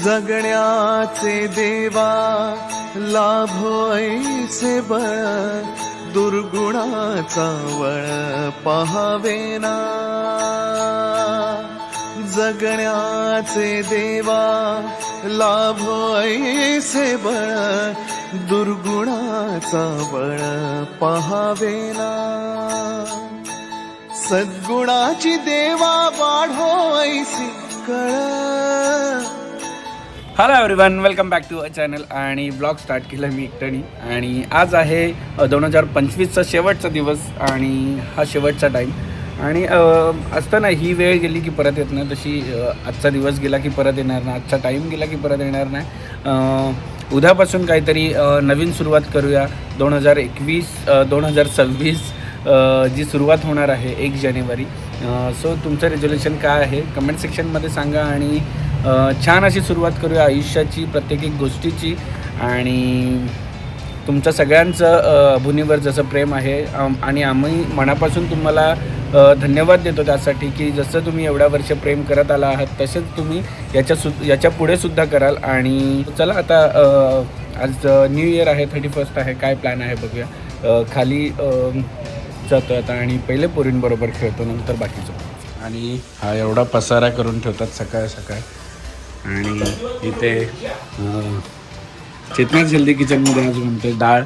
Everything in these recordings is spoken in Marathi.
जगण्याचे देवा लाभो ऐसे बळ, दुर्गुणाचा वळ पहावेना. जगण्याचे देवा लाभो ऐसे बळ, दुर्गुणाचा बळ पहावेना. सद्गुणाची देवा वाढो ऐसी कळ. Hello everyone, welcome back to a channel. आणि ब्लॉग स्टार्ट केला मी एकट्याने. आणि आज आहे 2025चा शेवटचा दिवस आणि हा शेवटचा टाईम. आणि असताना ही वेळ गेली की परत येत नाही, तशी आजचा दिवस गेला की परत येणार नाही, आजचा टाईम गेला की परत येणार नाही. उद्यापासून काहीतरी नवीन सुरुवात करूया. 2026 जी सुरुवात होणार आहे 1 जानेवारी. सो तुमचं रेझोल्युशन काय आहे कमेंट सेक्शनमध्ये सांगा. आणि छान अशी सुरुवात करूया आयुष्याची, प्रत्येक एक गोष्टीची. आणि तुमच्या सगळ्यांचं भूनीवर जसं प्रेम आहे आणि आम्ही मनापासून तुम्हाला धन्यवाद देतो त्यासाठी की जसं तुम्ही एवढ्या वर्ष प्रेम करत आला आहात तसेच तुम्ही याच्या पुढे सुद्धा कराल. आणि चला आता आज न्यू इयर आहे, 31 आहे. काय प्लॅन आहे बघूया. खाली जातो आता आणि पहिले पोरींबरोबर खेळतो, नंतर बाकीचं. आणि हा एवढा पसारा करून ठेवतात सकाळ सकाळ. आणि इथे चेतनाच हेल्दी किचनमध्ये आज म्हणते डाळ.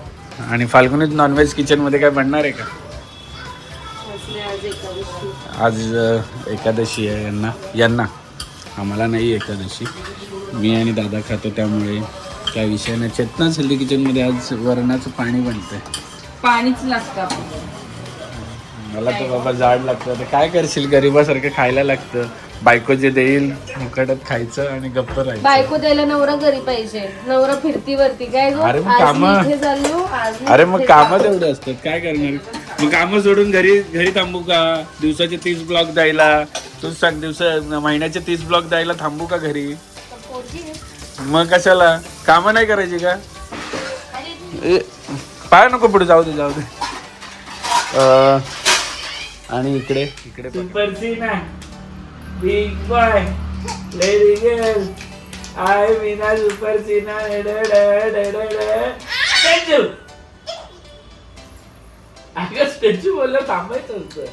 आणि फाल्गुनीत नॉनव्हेज किचनमध्ये काय बनणार आहे का? आज एकादशी आहे यांना आम्हाला नाही एकादशी. मी आणि दादा खातो त्यामुळे काय विषय नाही. चेतनाच हेल्दी किचनमध्ये आज वरणाचं पाणी बनतंय. पाणीच लागतं. मला तर बाबा जाड लागतं. तर काय करशील, गरीबासारखं खायला लागतं. बायको जे देईल मुकाट्यात खायचं आणि गप्प राहायचं. बायको द्यायला नवरा घरी पाहिजे. नवरा फिरतीवरती काय गो? अरे मग कामं तेवढे असतात, काय करणार. मग कामं सोडून घरी थांबू का? दिवसाचे 30 ब्लॉक द्यायला तूच सांग. महिन्याचे 30 ब्लॉक द्यायला थांबू का घरी? मग कशाला कामं नाही करायची का? पाय नको पुढे, जाऊ दे. आणि इकडे big boy lady girl I मीना सुपर सीना स्टॅच्यू बोललं थांबायचं होतं.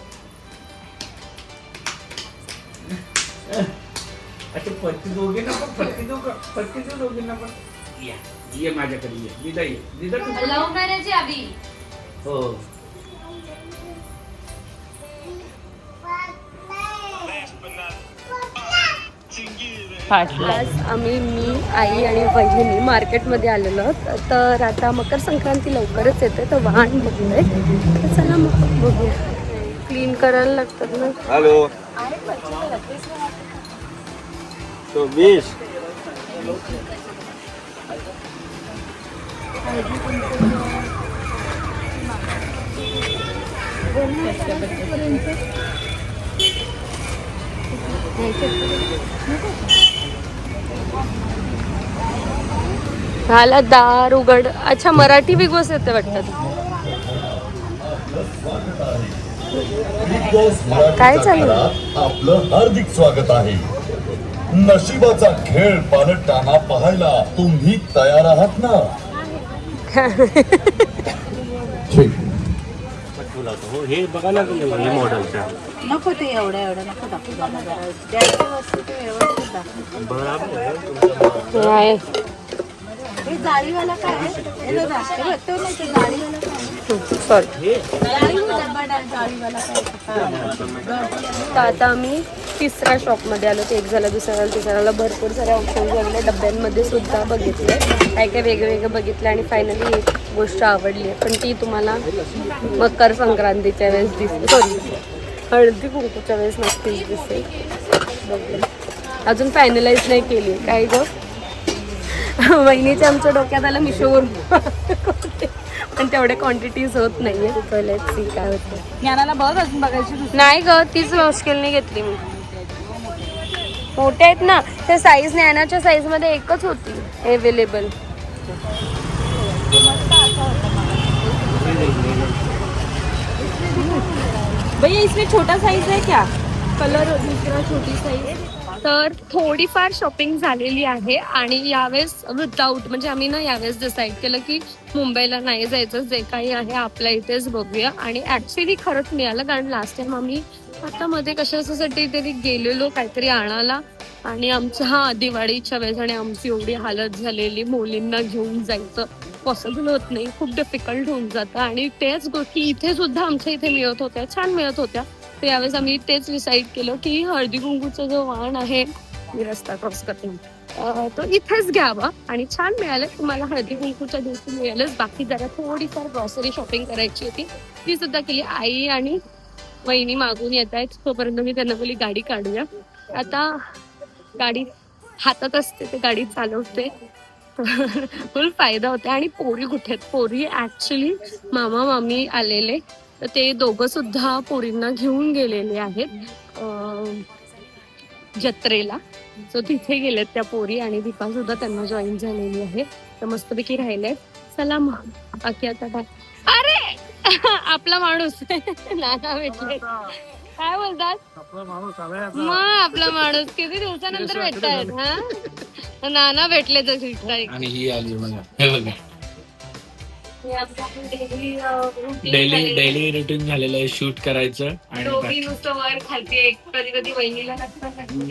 अच्छा फटकी दोघींना पण फटकी देऊ दोघींना पण. ये माझ्याकडे ये. दिदा तू लव्ह मॅरेज आहे अभी. हो आज मी आई आणि बहिणी मार्केटमध्ये आलेलो आहोत. तर आता मकर संक्रांती लवकरच येते, तर वाहन बघतोय. तर चला मग बघूया. क्लीन करायला लागतात ना. हॅलो तो 20 झाला दार उघड. अच्छा मराठी बिग बॉस येते वाटतं. काय चालू? आपलं हार्दिक स्वागत आहे. नशिबाचा खेळ पालटताना पाहायला तुम्ही तयार आहात ना? हे बघा ना हे मॉडेलच्या नको ते एवढ्या नको टाकू. वस्तू ते व्यवस्थित दाखव. हे जाळीवाला काय आहे? तर आता आम्ही तिसऱ्या शॉपमध्ये आलो. एक झालं, दुसऱ्या झालं, तिसऱ्या झालं. भरपूर सारे ऑप्शन झाले. डब्यांमध्ये सुद्धा बघितले, काय काय वेगवेगळे बघितले. आणि फायनली एक गोष्ट आवडली आहे, पण ती तुम्हाला मकर संक्रांतीच्या वेळेस दिसते. सॉरी, हळदी कुंकूच्या वेळेस नक्कीच दिसेल. बघूया, अजून फायनलाइज नाही केली. काय गं वहिनीच्या आमच्या डोक्यात आलं मिशोवरून पण तेवढे क्वांटिटीज होत नाहीये. लेट्स सी काय होतं. ज्ञानाला बघ, अजून बघायची नाही ग, तीच मुश्किलने घेतली मी. मोठे आहेत ना त्या साईज, ज्ञानाच्या साईज मध्ये एकच होती अवेलेबल. भैया इसमें छोटा साइज है क्या? कलर दूसरा छोटी साईज. तर थोडीफार शॉपिंग झालेली आहे आणि यावेळेस विदाऊट म्हणजे आम्ही ना यावेळेस डिसाईड केलं की मुंबईला नाही जायचं, जे काही आहे आपल्या इथेच बघूया. आणि ऍक्च्युली खरंच मिळालं, कारण लास्ट टाइम आम्ही आता मध्ये कशासाठी तरी गेलेलो काहीतरी आणायला आणि आमचं दिवाळीच्या वेळेस आणि आमची एवढी हालत झालेली, मुलींना घेऊन जायचं पॉसिबल होत नाही, खूप डिफिकल्ट होऊन जातं. आणि तेच गोष्टी इथे सुद्धा आमच्या इथे मिळत होत्या, छान मिळत होत्या. तर यावेळेस आम्ही तेच डिसाईड केलं की हळदी कुंकूचा जो वाण आहे, मी रस्ता क्रॉस करते, तो इथेच घ्यावा. आणि छान मिळालं, तुम्हाला हळदी कुंकूच्या दिवशी मिळालंच. बाकी जरा थोडीफार ग्रॉसरी शॉपिंग करायची होती, ती सुद्धा केली. आई आणि वहिनी मागून येत आहेत, तोपर्यंत मी त्यांना बोली गाडी काढूया. आता गाडी हातात असते ते गाडी चालवते, फुल फायदा होते. आणि पोरी कुठे आहेत? पोरी ऍक्च्युली मामा मामी आलेले, तर ते दोघं सुद्धा पोरींना घेऊन गेलेले आहेत जत्रेला. सो तिथे गेलेत त्या पोरी आणि दीपा सुद्धा त्यांना जॉईन झालेली आहे. तर मस्तपैकी राहिले. चला मग बाकी आता काय. अरे आपला माणूस नाना भेटले, काय बोलतात? मग आपला माणूस किती दिवसानंतर भेटतायत. हा नाना भेटले तर आणि ही आली मला, हे बघा डेली रुटीन झालेलं आहे शूट करायचं. आणि कधी कधी वहिनीला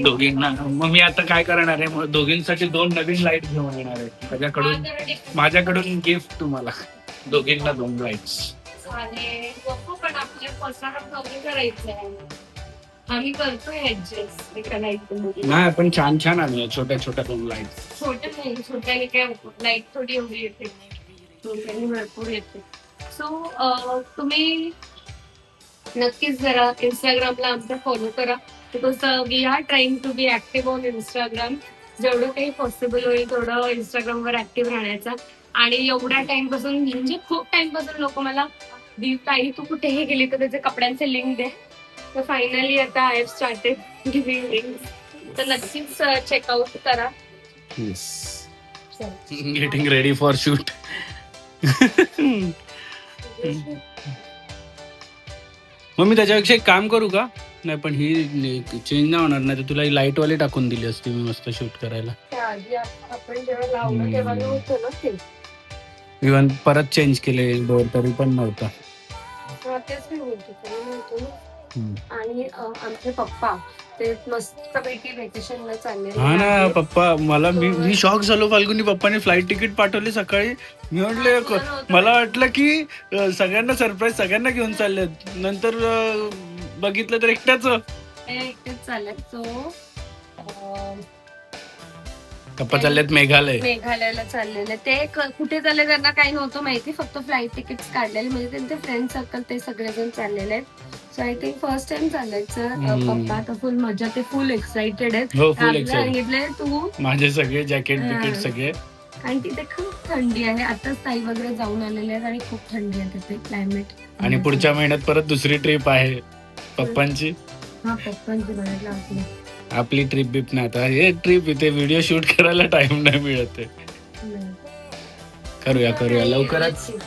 दोघींना मग मी आता काय करणार आहे, मग दोघींसाठी 2 नवीन लाईट घेऊन येणार आहे माझ्याकडून गिफ्ट तुम्हाला, दोघींना 2 लाईट्स. पण आपल्या पसारात करायचंय, आम्ही करतोय ऍडजस्ट एका लाईट. नाही पण छान छान आणूया छोट्या छोट्या 2 लाईट. छोट्या नाही, छोट्याने काय लाईट थोडी एवढी येते, छोट्याने भरपूर येते. सो तुम्ही नक्कीच जरा इंस्टाग्रामला आमचा फॉलो करा, because we are trying to be active on Instagram. जेवढं काही पॉसिबल होईल तेवढं इंस्टाग्रामवर ऍक्टिव्ह राहण्याचा. आणि एवढ्या टाइम पासून म्हणजे खूप टाइम पासून लोक मला ताई तू कुठेही गेली तर त्याचे कपड्यांचे लिंक दे. तर फायनली आता I have started giving links, तर नक्कीच चेकआउट करा. Getting ready for shoot. मग मी त्याच्यापेक्षा एक काम करू का? नाही पण ही चेंज नाही होणार, नाही तर तुला लाईट वाली टाकून दिली असती मी मस्त शूट करायला. त्याआधी आपण जेव्हा लावलं तेव्हा नव्हतं ना ते. इव्हन परत चेंज केले डोर तरी पण नव्हता. तेच मी बोलतो ना. आणि आमचे पप्पा ते मस्तपैकी व्हॅकेशनला चालले. हा ना पप्पा, मला मी शॉक झालो फाल्गुनी, पप्पाने फ्लाईट तिकीट पाठवले सकाळी. मी म्हटले, मला वाटलं की सगळ्यांना सरप्राईज, सगळ्यांना घेऊन चालले, नंतर बघितलं तर एकटेच चालले. सो पप्पा चाललेत मेघालयाला चाललेले. ते कुठे चालले त्यांना काही नव्हतं माहिती, फक्त फ्लाईट तिकीट काढलेले, म्हणजे त्यांचे फ्रेंड सर्कल ते सगळेजण चाललेले आहेत. So I think first time चालायचं. पप्पा तर फुल मजा, ते फुल एक्साइटेड आहेत. सांगितले तू माझे सगळे जॅकेट बिकेट सगळे. आणि तिथे खूप थंडी आहे, आताच ताई वगैरे जाऊन आलेले आहेत आणि खूप थंडी आहे तिथे क्लायमेट. आणि पुढच्या महिन्यात परत दुसरी ट्रिप आहे पप्पांची. आपली आपली ट्रिप बिप नाही, आता हे ट्रिप इथे व्हिडिओ शूट करायला टाइम नाही मिळत आहे. करूया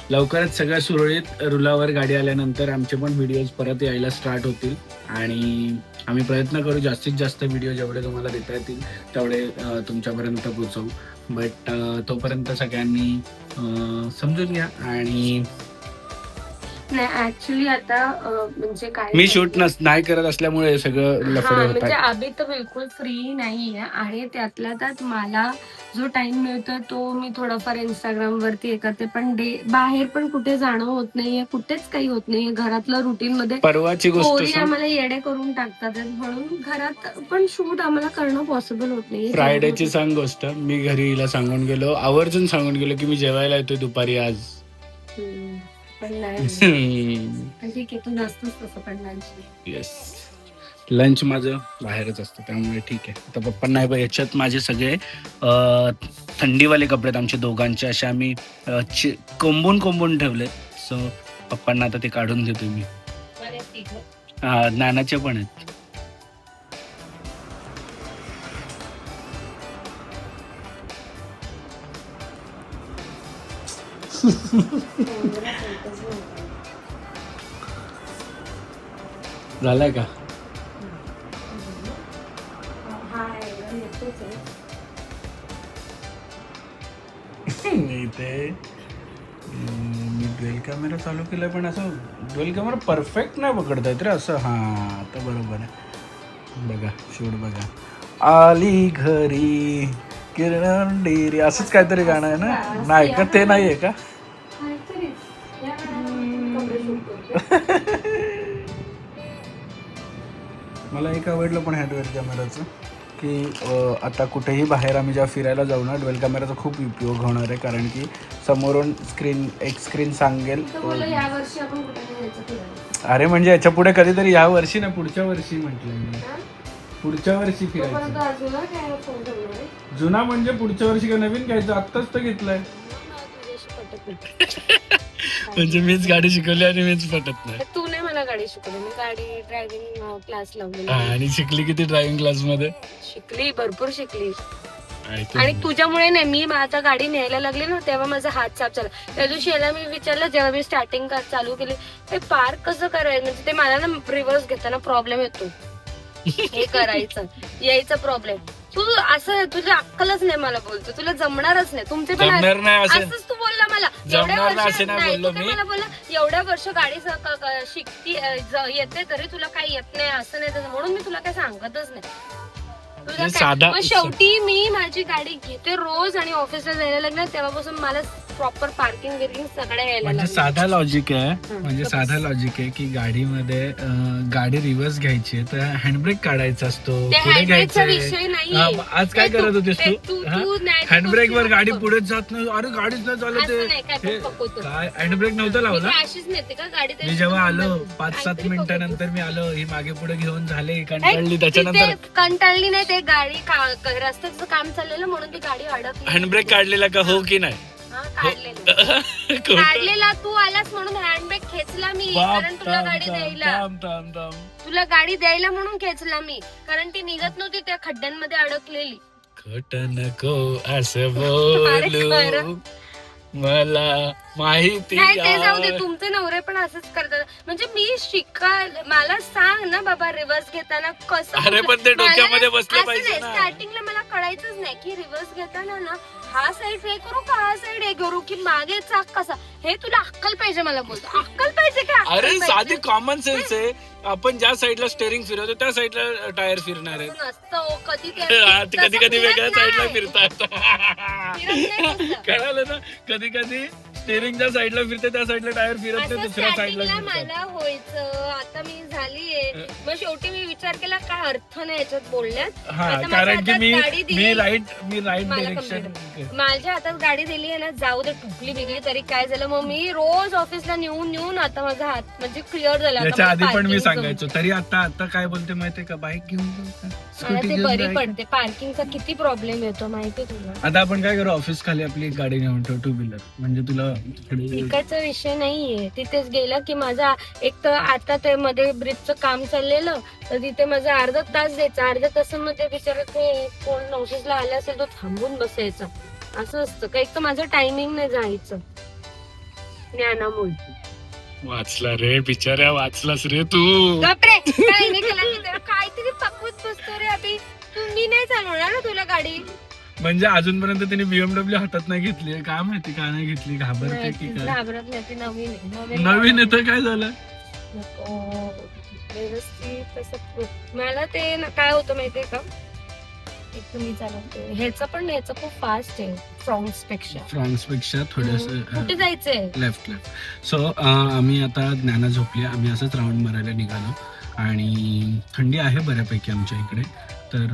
लवकरच सगळं सुरळीत रुलावर गाडी आल्यानंतर आमचे पण व्हिडिओज परत यायला स्टार्ट होतील. आणि आम्ही प्रयत्न करू जास्तीत जास्त व्हिडिओ जेवढे तुम्हाला देता येतील तेवढे तुमच्यापर्यंत पोहोचवू. बट तोपर्यंत सगळ्यांनी समजून घ्या. आणि नाही ऍक्च्युली आता म्हणजे काय, मी शूट नाही करत असल्यामुळे सगळं लफडे होतात. म्हणजे आम्ही तर बिलकुल फ्री नाहीये. आणि त्यातल्या त्यात मला जो टाइम मिळतोय तो मी थोडाफार इंस्टाग्राम वरती हे करते, पण बाहेर पण कुठे जाणं होत नाहीये, कुठेच काही होत नाहीये. घरातलं रुटीन मध्ये परवाची गोष्ट आम्हाला येडे करून टाकतात, म्हणून घरात पण शूट आम्हाला करणं पॉसिबल होत नाही. फ्रायडेची सांग गोष्ट, मी घरी हिला सांगून गेलो, आवर्जून सांगून गेलो की मी जेवायला येतोय दुपारी आज. पण नाही ठीक आहे, तू नसतोस तसं पण लंच. येस, लंच माझं बाहेरच असतं त्यामुळे ठीक आहे. आता पप्पांना याच्यात माझे सगळे थंडीवाले कपडे आहेत आमचे दोघांचे, असे आम्ही कोंबून ठेवले. सो पप्पांना आता ते काढून देतो मी. नानाचे पण आहेत. झालाय का? हाय इथे मी ड्युएल कॅमेरा चालू केलाय, पण असं ड्युएल कॅमेरा परफेक्ट नाही पकडता येत रे असं. हां आता बरोबर आहे. बघा शूट बघा. आली घरी किरण डेरी असंच काहीतरी गाणं आहे ना? नाही का? ते नाही आहे का? मला एक आवडलं पण ह्या ड्युएल कॅमेराचं की आता कुठेही बाहेर आम्ही जेव्हा फिरायला जाऊ ना, ड्युएल कॅमेराचा खूप उपयोग होणार आहे. कारण की समोरून एक स्क्रीन सांगेल. अरे म्हणजे याच्या पुढे कधीतरी या वर्षी ना, पुढच्या वर्षी म्हटलं मी. पुढच्या वर्षी फिरायचं. जुना म्हणजे पुढच्या वर्षी का नवीन घ्यायचं? आत्ताच तर घेतलंय. म्हणजे मीच गाडी शिकवली आणि मीच पटत नाही. तू नाही मला गाडी शिकवली, मी गाडी ड्रायव्हिंग क्लास लावली. आणि शिकली किती ड्रायव्हिंग क्लास मध्ये? शिकली, भरपूर शिकली. आणि तुझ्यामुळे नाही, मी आता गाडी न्यायला लागली ना तेव्हा माझा हात साफ झाला. त्या दिवशी याला मी विचारलं जेव्हा मी स्टार्टिंग चालू केली, ते पार्क कसं करायचं, म्हणजे ते मला ना रिव्हर्स घेताना प्रॉब्लेम येतो. हे करायचं यायचा प्रॉब्लेम. तू असं तुझी अक्कलच नाही मला बोलतो, तुला जमणारच नाही. तुमचे पण असंच तू बोलला मला. मला बोलला एवढ्या वर्ष गाडी शिकती येते तरी तुला काही येत नाही असं नाही तसं, म्हणून मी तुला काही सांगतच नाही. शेवटी मी माझी गाडी घेते रोज आणि ऑफिसला जायला लागलं तेव्हापासून मला प्रॉपर पार्किंग गिर्किंग सगळ्या यायला म्हणजे साधा लॉजिक आहे. म्हणजे साधा लॉजिक आहे की गाडीमध्ये गाडी रिव्हर्स घ्यायची तर हँडब्रेक काढायचा असतो, पुढे घ्यायचा विषय नाही. आज काय करत होतीस तू? हँडब्रेक वर गाडी पुढेच जात नाही. अरे गाडीच नाही चालत. काय हँडब्रेक नव्हता लावला? मी जेव्हा आलो 5-7 मिनिटानंतर मी आलो, ही मागे पुढे घेऊन झाले, कंटाळली. त्याच्यानंतर कंटाळली नाही, ते गाडी रस्त्याचं काम चाललेलं म्हणून ती गाडी अडकली. हँडब्रेक काढलेला का हो की नाही? काढलेला तू आलास म्हणून हँडब्रेक खेचला मी, कारण तुला गाडी द्यायला, तुला गाडी द्यायला म्हणून खेचला मी, कारण ती निघत नव्हती, त्या खड्ड्यांमध्ये अडकलेली. खोट नको असं बोलू, मला माहिती ते जाऊ दे. तुमचे नवरे पण असंच करतात. म्हणजे मी मला सांग ना बाबा रिव्हर्स घेताना कसं. अरे पण ते डोक्यामध्ये बसलं पाहिजे. स्टार्टिंगला मला कळायचंच नाही की रिव्हर्स घेताना ना हा साईड हे करू का हा साईड हे करू की मागे चाक कसा, हे तुला अक्कल पाहिजे. मला बोलतो अक्कल पाहिजे का? अरे साधी कॉमन सेन्स आहे. आपण ज्या साईडला स्टेअरिंग फिरवतो त्या साईडला टायर फिरणार आहे. नसतं कधी कधी वेगळ्या साईडला फिरतात. कळालं ना? कधी स्टेअरिंगच्या साईडला फिरते त्या साईडला टायर फिरत नाही, दुसऱ्या साईडला. मला व्हायचं आता मी झालीये, मग शेवटी मी विचार केला काय अर्थ नाही याच्यात बोलण्यात. कारण की मी राईट डायरेक्शन माझ्या हातात गाडी दिली आहे ना, जाऊ दे टुकली बिगली तरी काय झालं. मग मी रोज ऑफिसला नेऊन आता माझा हात म्हणजे क्लिअर झाला. त्याच्या आधी पण मी सांगायचो, तरी आता काय बोलते माहितीये का, बाईक घेऊन ते बरी पडते. पार्किंगचा किती प्रॉब्लेम येतो माहितीये तुला. आता आपण काय करू, ऑफिस खाली आपली गाडी नेऊन ठेवू, 2 व्हीलर. म्हणजे तुला इकडचा विषय नाहीये. तिथेच गेला की माझा एक तर आता ते मध्ये ब्रिजचं काम चाललेलं, तर तिथे माझा अर्धा तास द्यायचा. अर्ध्या तासामध्ये बिचारा ते कोण ऑफिसला आला असेल तो थांबून बसायचा. असं असतं का? एक तर माझं टायमिंग नाही जायचं ज्ञानामुळे. वाचला रे बिचाऱ्या, वाचलास रे तू. काय नाही केला मी तर काहीतरी पकवत बसतो रे. अभि मी नाही चालवणार ना तुला गाडी. म्हणजे अजूनपर्यंत तिने BMW हातात नाही घेतली, काय माहिती का नाही घेतली, घाबरते की काय? घाबरत नाही, ती नवीन येतं काय झालं? व्यवस्थित तसं मला ते काय होतं माहितीये का, एक तुम्ही चालवते ह्याचं पण ह्याचं खूप फास्ट आहे फ्रॉन्क्सपेक्षा थोडंसं. कुठे जायचंय? लेफ्ट. सो आम्ही आता ज्ञाना झोपली, आम्ही असंच राऊंड मारायला निघालो आणि थंडी आहे बऱ्यापैकी आमच्या इकडे. तर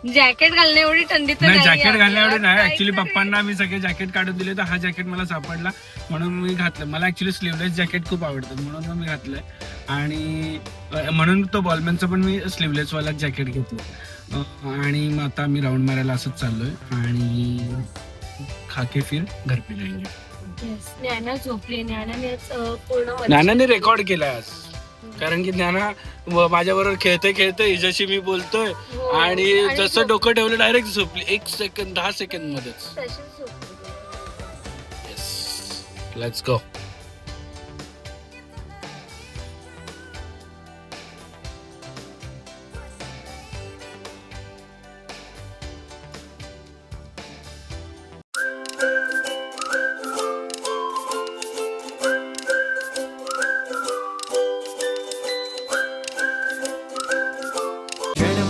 जॅकेट घालणे एवढी थंडी तर नाही, जॅकेट घालणे एवढी नाही. ऍक्च्युली पप्पांना मी सगळे जॅकेट काढून दिले, तर हा जॅकेट मला सापडला म्हणून मी घातलं. मला ऍक्च्युली स्लीवलेस जॅकेट खूप आवडतात म्हणून मी घातलंय. आणि म्हणून तो बॉलमॅनचं पण मी स्लीवलेस वाला जॅकेट घेतलं. आणि मग आता आम्ही राऊंड मारायला असंच चाललोय आणि खाके फिर घर पे जाएंगे. ज्ञाना झोपली. ज्ञानाने रेकॉर्ड केलाय आज, कारण की ज्ञाना माझ्या बरोबर खेळते हिच्याशी मी बोलतोय आणि जसं डोकं ठेवलं डायरेक्ट झोपली. 1 सेकंद 10 सेकंद मध्येच. Let's go.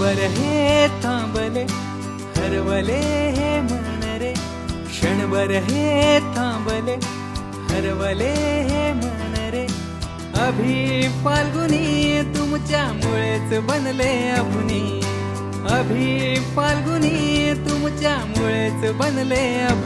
क्षणभर हे थांबले हरवले हे मन रे क्षणभर हे थांबले हरवले हे मन रे अभि फाल्गुनी तुमच्यामुळेच बनले अभुनी अभि फाल्गुनी तुमच्यामुळेच बनले अभुनी